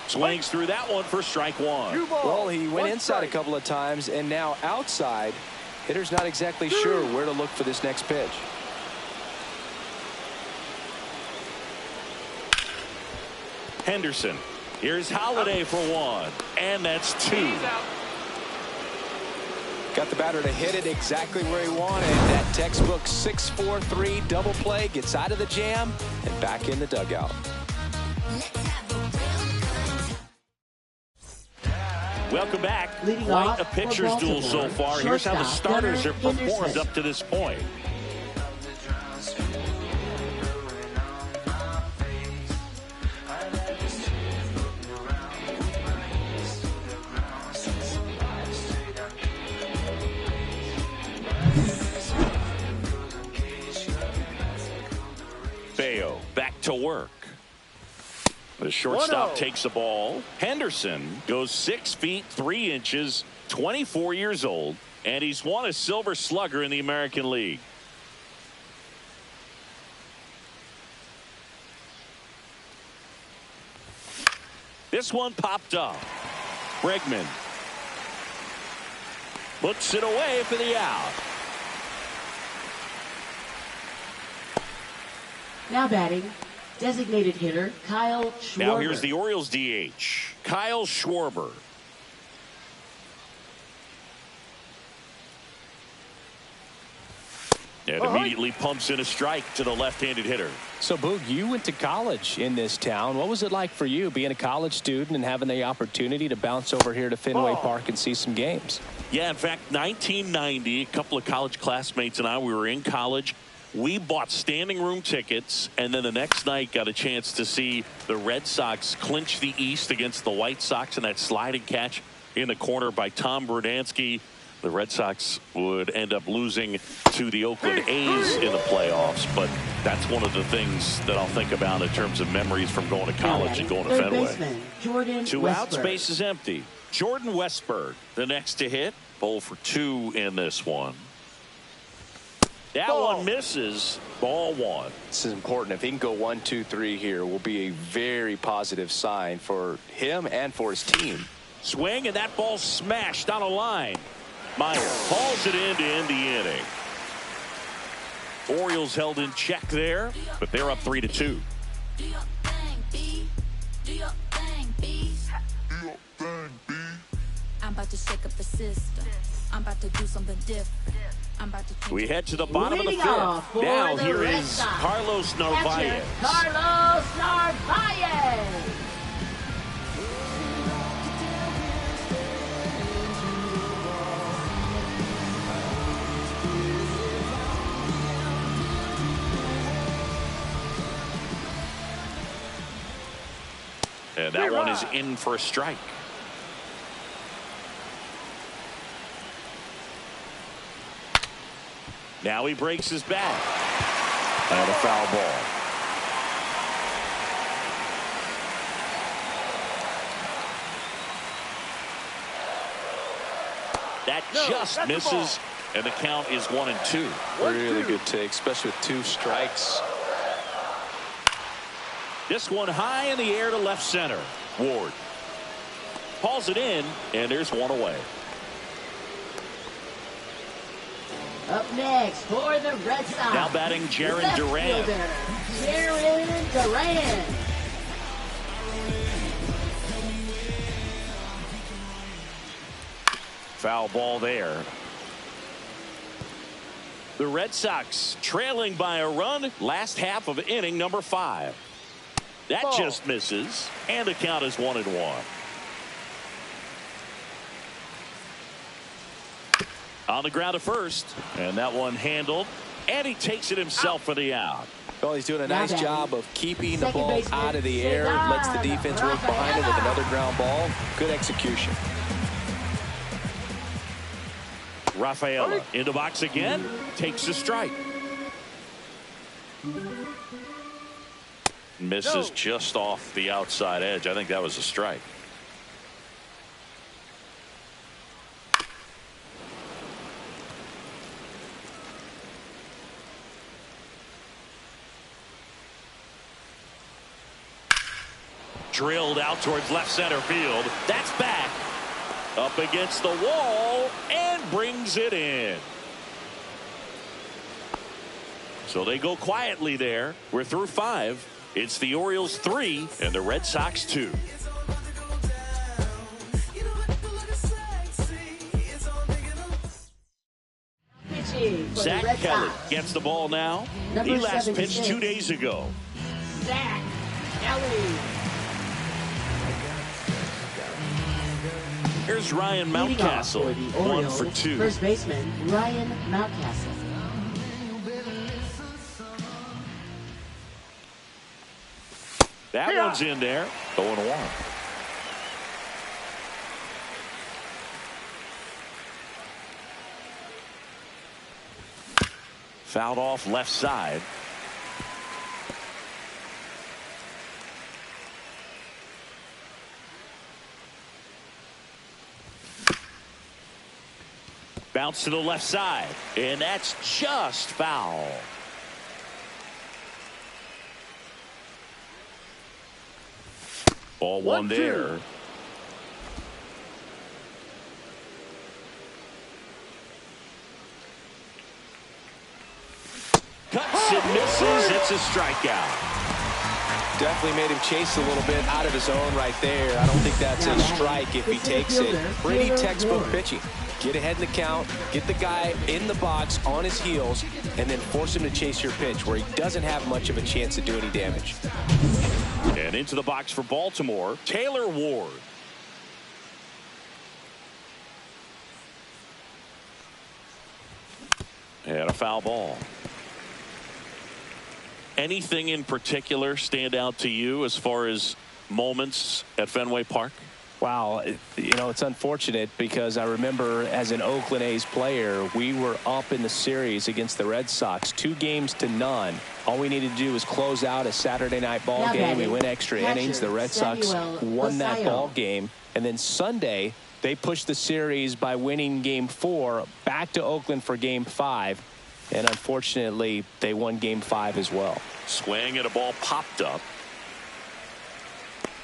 Swings through that one for strike one. Well, he went inside a couple of times, and now outside. Hitter's not exactly sure where to look for this next pitch. Henderson. Here's Holiday for one, and that's two. Got the batter to hit it exactly where he wanted. That textbook 6-4-3 double play, gets out of the jam and back in the dugout. Welcome back. Quite a pitcher's duel so far. Here's how the starters have performed up to this point. Bayo back to work. The shortstop takes the ball. Henderson goes 6 feet 3 inches, 24 years old, and he's won a Silver Slugger in the American League. This one popped up. Bregman puts it away for the out. Now batting, designated hitter Kyle Schwarber. Now here's the Orioles DH, Kyle Schwarber. And immediately pumps in a strike to the left-handed hitter. So, Boog, you went to college in this town. What was it like for you being a college student and having the opportunity to bounce over here to Fenway Park and see some games? Yeah, in fact, 1990, a couple of college classmates and I, we were in college. We bought standing room tickets, and then the next night got a chance to see the Red Sox clinch the East against the White Sox in that sliding catch in the corner by Tom Brunansky. The Red Sox would end up losing to the Oakland A's in the playoffs, but that's one of the things that I'll think about in terms of memories from going to college and going to Fenway. 2 outs, base is empty. Jordan Westburg, the next to hit. 0 for 2 in this one. That one misses. Ball 1. This is important. If he can go 1, 2, 3 here, will be a very positive sign for him and for his team. Swing, and that ball smashed on a line. Meyer hauls it in to end the inning. Orioles held in check there, but they're up 3-2. I'm about to shake up the system. I'm about to do something different. We head to the bottom of the 5th. Now here is Carlos Narvaez. Carlos Narvaez. And that one is in for a strike. Now he breaks his bat. And a foul ball. That just misses, and the count is 1-2. Really good take, especially with 2 strikes. This one high in the air to left center. Ward hauls it in, and there's one away. Up next for the Red Sox. Now batting Jarren Duran. Jarren Duran. Foul ball there. The Red Sox trailing by a run. Last half of inning number 5. That just misses, and the count is 1-1. On the ground to first, and that one handled, and he takes it himself for the out. Well, he's doing a nice job of keeping the ball out of the air, lets the defense work behind it with another ground ball. Good execution. Rafaela in the box again, takes a strike. Misses just off the outside edge. I think that was a strike. Drilled out towards left center field. That's back. Up against the wall and brings it in. So they go quietly there. We're through 5. It's the Orioles 3 and the Red Sox 2. Zach Kelly gets the ball now. He last pitched 2 days ago. Zach Kelly. Here's Ryan Mountcastle, 1 for 2. First baseman Ryan Mountcastle. That one's in there. 0-1. Fouled off left side. Bounce to the left side, and that's just foul. Ball one there. Cuts and misses. It's a strikeout. Definitely made him chase a little bit out of his own right there. I don't think that's a strike if he takes it. Pretty textbook pitching. Get ahead in the count, get the guy in the box on his heels, and then force him to chase your pitch where he doesn't have much of a chance to do any damage. And into the box for Baltimore, Taylor Ward. And a foul ball. Anything in particular stand out to you as far as moments at Fenway Park? Wow, you know, it's unfortunate because I remember as an Oakland A's player, we were up in the series against the Red Sox 2-0. All we needed to do was close out a Saturday night ball game. We went extra innings. The Red Sox won that ball game. And then Sunday, they pushed the series by winning Game 4 back to Oakland for Game 5. And unfortunately, they won Game 5 as well. Swing and a ball popped up.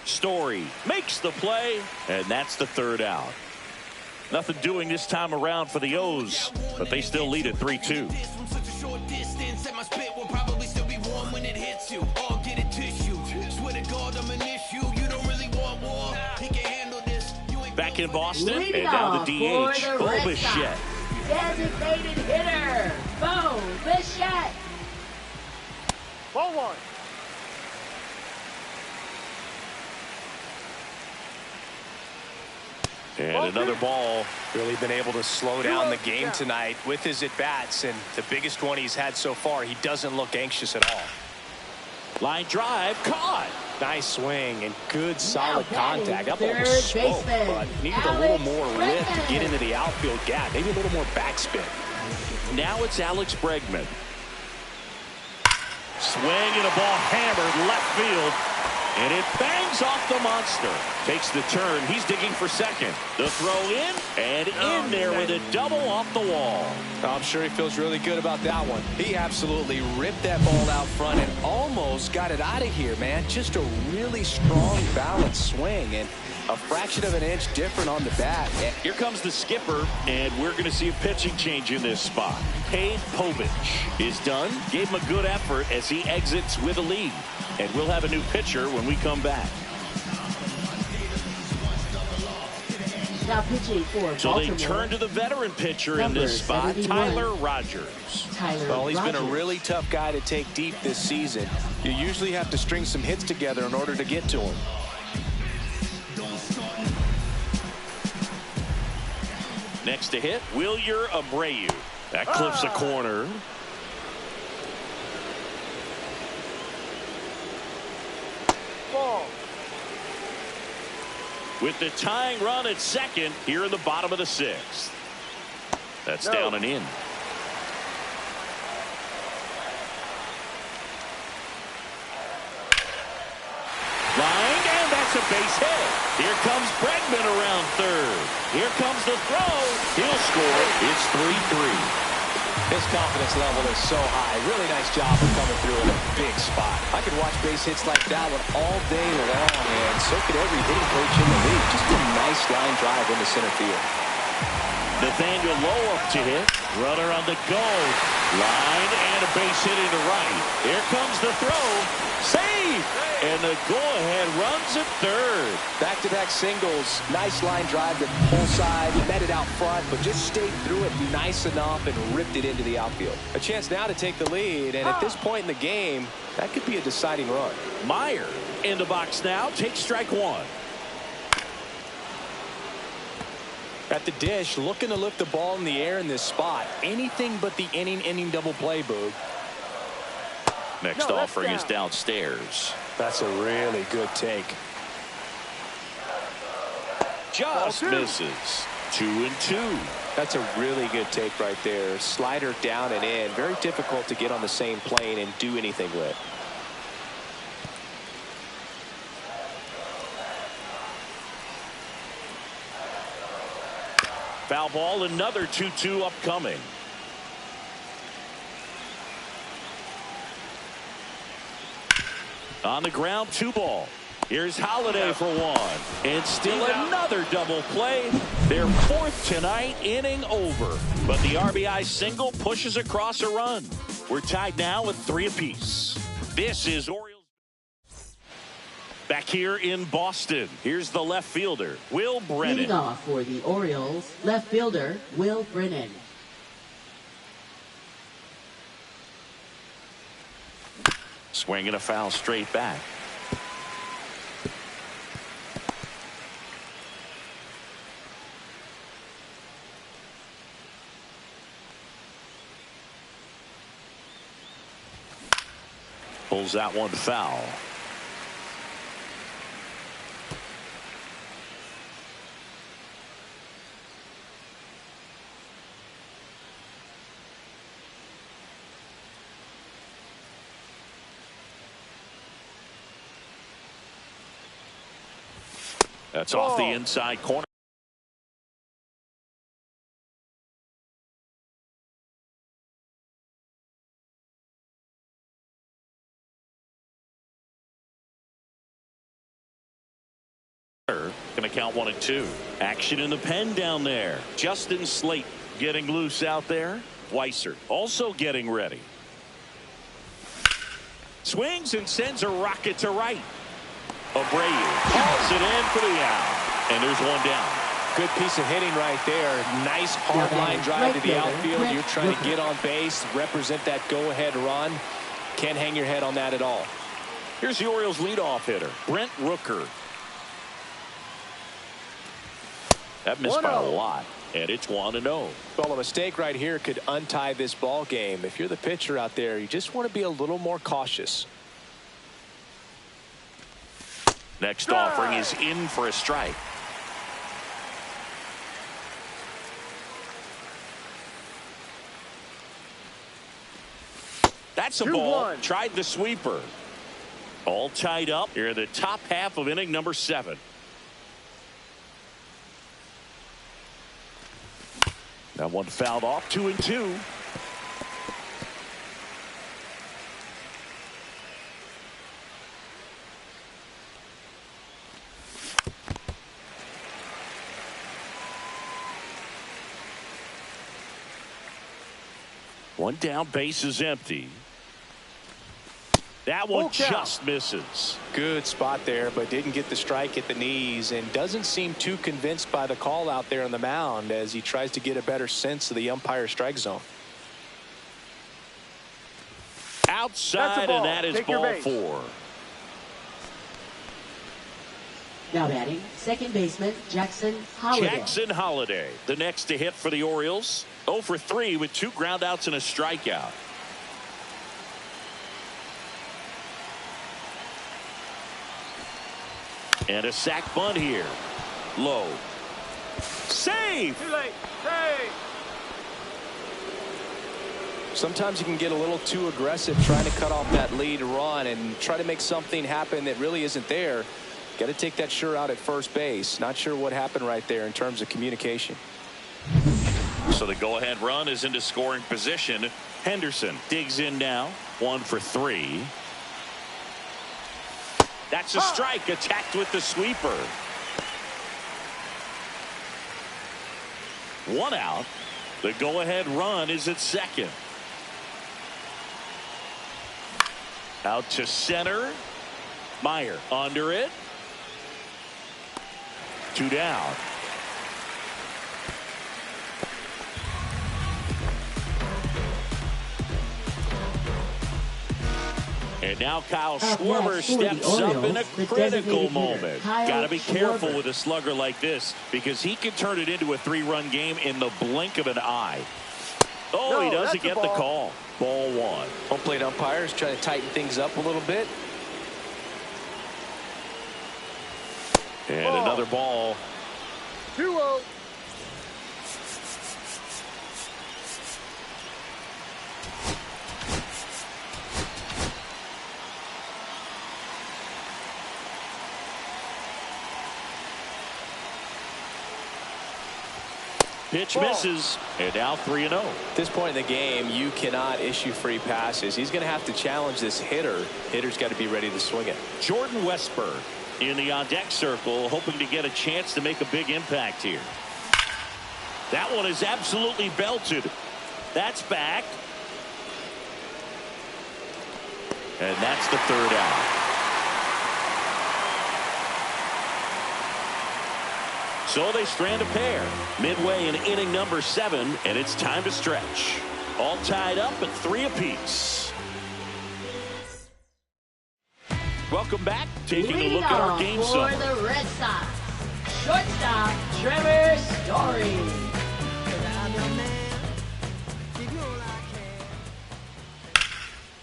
Story makes the play, and that's the 3rd out. Nothing doing this time around for the O's, but they still lead at 3-2. Back in Boston, and now the DH, Bo Bichette. Designated hitter, Bo Bichette. Ball 1. And another ball. Really been able to slow down the game tonight with his at-bats, and the biggest one he's had so far, he doesn't look anxious at all. Line drive, caught. Nice swing and good solid contact. That ball third was slow, baseman, but needed a little more lift to get into the outfield gap. Maybe a little more backspin. Now it's Alex Bregman. Swing and a ball hammered left field. And it bangs off the monster. Takes the turn. He's digging for second. The throw in and in there with a double off the wall. I'm sure he feels really good about that one. He absolutely ripped that ball out front and almost got it out of here, man. Just a really strong, balanced swing and a fraction of an inch different on the bat. Here comes the skipper, and we're going to see a pitching change in this spot. Cade Povich is done. Gave him a good effort as he exits with a lead. And we'll have a new pitcher when we come back. Now pitching for Baltimore. So they turn to the veteran pitcher in this spot, 71. Tyler Rogers. Well, he's been a really tough guy to take deep this season. You usually have to string some hits together in order to get to him. Next to hit, Wilyer Abreu. That clips a corner. Ball. With the tying run at second here in the bottom of the 6th. That's down and in. Line, and that's a base hit. Here comes Bregman around third. Here comes the throw. He'll score. It's 3-3. His confidence level is so high. Really nice job of coming through in a big spot. I could watch base hits like that one all day long, and so could every hitting coach in the league. Just a nice line drive into center field. Nathaniel Lowe up to hit. Runner on the go. Line and a base hit into right. Here comes the throw. Save! And the go-ahead runs at third. Back-to-back singles. Nice line drive to the pull side. He met it out front, but just stayed through it nice enough and ripped it into the outfield. A chance now to take the lead, and at this point in the game, that could be a deciding run. Meyer in the box now. Takes strike one. At the dish, looking to lift the ball in the air in this spot. Anything but the inning double play, Boog. Next offering is downstairs. That's a really good take. Just misses. 2-2. That's a really good take right there. Slider down and in. Very difficult to get on the same plane and do anything with. Foul ball, another 2-2 upcoming. On the ground, 2 ball. Here's Holiday for one. And still another double play. Their 4th tonight, inning over. But the RBI single pushes across a run. We're tied now with 3 apiece. This is Orioles. Back here in Boston, here's the left fielder, Will Brennan. Leading off for the Orioles, left fielder, Will Brennan. Swinging a foul straight back. Pulls that one foul. That's off the inside corner. Going to count 1 and 2. Action in the pen down there. Justin Slate getting loose out there. Weiser also getting ready. Swings and sends a rocket to right. Abreu hauls it in for the out. And there's one down. Good piece of hitting right there. Nice hard line drive to the outfield. You're trying to get on base, represent that go-ahead run. Can't hang your head on that at all. Here's the Orioles leadoff hitter, Brent Rooker. That missed by a lot, and it's 1-0. Well, a mistake right here could untie this ball game. If you're the pitcher out there, you just want to be a little more cautious. Next offering is in for a strike. That's a ball. Tried the sweeper. All tied up here in the top half of inning number 7. That one fouled off. 2-2. One down, base is empty. That one just misses. Good spot there, but didn't get the strike at the knees and doesn't seem too convinced by the call out there on the mound as he tries to get a better sense of the umpire strike zone. Outside, and that is ball 4. Now batting, second baseman, Jackson Holiday. Jackson Holiday, the next to hit for the Orioles. 0 for 3 with 2 groundouts and a strikeout. And a sac bunt here. Low. Save! Too late. Save! Sometimes you can get a little too aggressive trying to cut off that lead run and try to make something happen that really isn't there. Got to take that sure out at first base. Not sure what happened right there in terms of communication. So the go-ahead run is into scoring position. Henderson digs in now. 1 for 3. That's a strike. Attacked with the sweeper. 1 out. The go-ahead run is at second. Out to center. Meyer under it. 2 down. And now Kyle Schwarber steps up in a critical moment. Got to be careful with a slugger like this because he can turn it into a 3-run game in the blink of an eye. Oh, he doesn't get the call. Ball 1. Home plate umpires trying to tighten things up a little bit. And another ball. 2-0. Pitch misses, and now 3-0. At this point in the game, you cannot issue free passes. He's going to have to challenge this hitter. Hitter's got to be ready to swing it. Jordan Westburg in the on-deck circle, hoping to get a chance to make a big impact here. That one is absolutely belted. That's back. And that's the 3rd out. So they strand a pair midway in inning number 7, and it's time to stretch. All tied up at 3 apiece. Welcome back. Taking a look at our game summary. For the Red Sox, shortstop Trevor Story.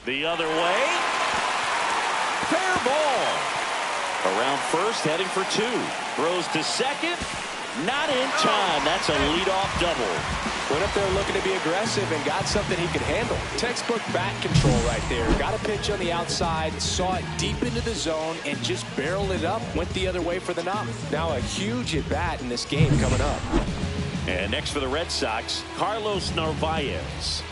The other way. Fair ball. Around first, heading for 2. Throws to second. Not in time. That's a leadoff double. What if they're looking to be aggressive and got something he could handle? Textbook bat control right there. Got a pitch on the outside, saw it deep into the zone, and just barreled it up. Went the other way for the knock. Now a huge at bat in this game coming up. And next for the Red Sox, Carlos Narvaez.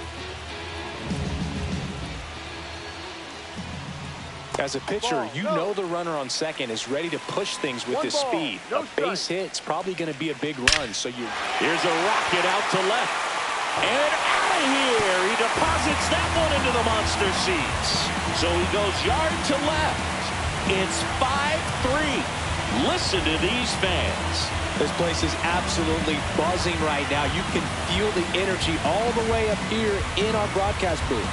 As a pitcher, you know the runner on second is ready to push things with his speed. A base hit's probably going to be a big run, so you... Here's a rocket out to left. And out of here. He deposits that one into the monster seats. So he goes yard to left. It's 5-3. Listen to these fans. This place is absolutely buzzing right now. You can feel the energy all the way up here in our broadcast booth.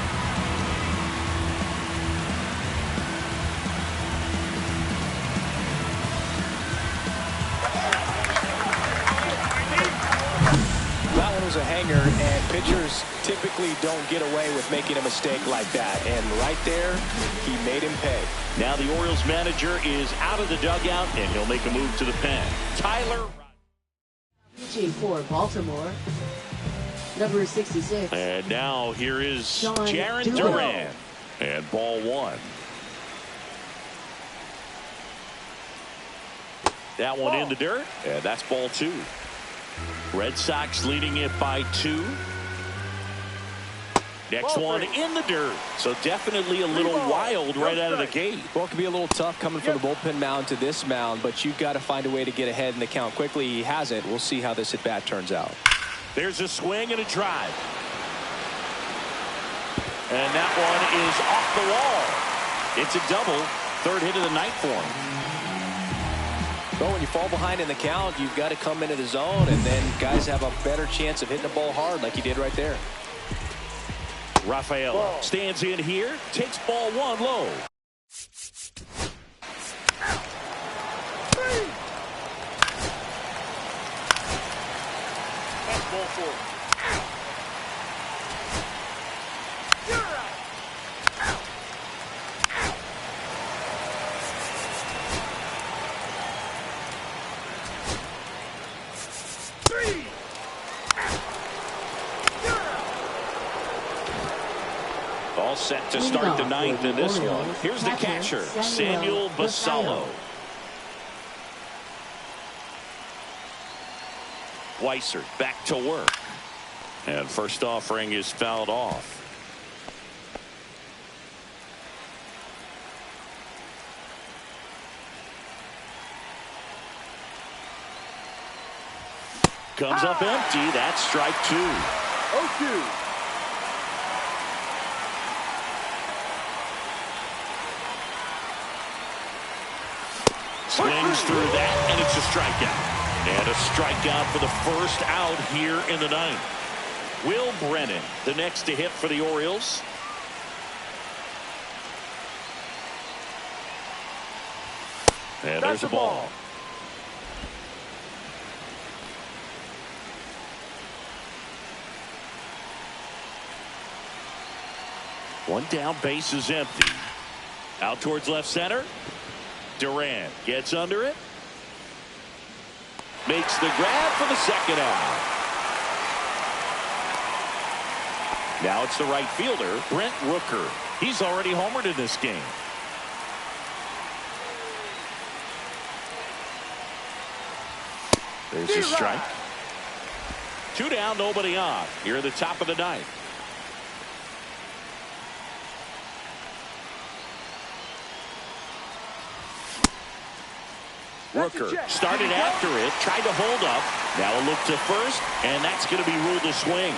A hanger, and pitchers typically don't get away with making a mistake like that, and right there he made him pay. Now the Orioles manager is out of the dugout, and he'll make a move to the pen. Tyler Pitching for Baltimore, number 66. And now here is Jaron Duran. Duran, and ball 1. That one in the dirt, and that's ball 2. Red Sox leading it by 2. Next one in the dirt. So definitely a little wild right out of the gate. Well, it could be a little tough coming from the bullpen mound to this mound, but you've got to find a way to get ahead in the count quickly. He hasn't. We'll see how this at bat turns out. There's a swing and a drive. And that one is off the wall. It's a double. 3rd hit of the night for him. But when you fall behind in the count, you've got to come into the zone, and then guys have a better chance of hitting the ball hard like he did right there. Rafael stands in here, takes ball 1 low. That's ball 4. All set to start the 9th in this one. Here's the catcher, Samuel Basallo. Weiser back to work. And first offering is fouled off. Comes up empty. That's strike 2. 0-2. Swings through that, and it's a strikeout. And a strikeout for the first out here in the ninth. Will Brennan, the next to hit for the Orioles. And there's a ball. One down, base is empty. Out towards left center. Durant gets under it. Makes the grab for the second out. Now it's the right fielder, Brent Rooker. He's already homered in this game. There's a strike. 2 down, nobody on. Here at the top of the ninth. Rooker started after it, tried to hold up. Now a look to first, and that's going to be ruled a swing.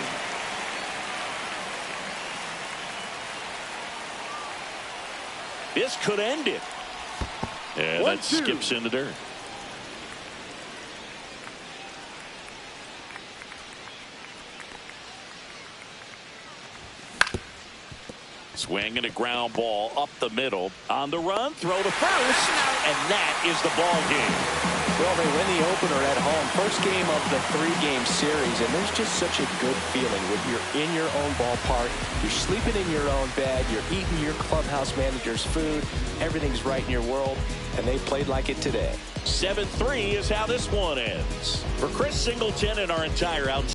This could end it. And that skips into dirt. Swing and a ground ball up the middle. On the run, throw to first, and that is the ball game. Well, they win the opener at home. First game of the 3-game series, and there's just such a good feeling when you're in your own ballpark. You're sleeping in your own bed. You're eating your clubhouse manager's food. Everything's right in your world, and they played like it today. 7-3 is how this one ends. For Chris Singleton and our entire out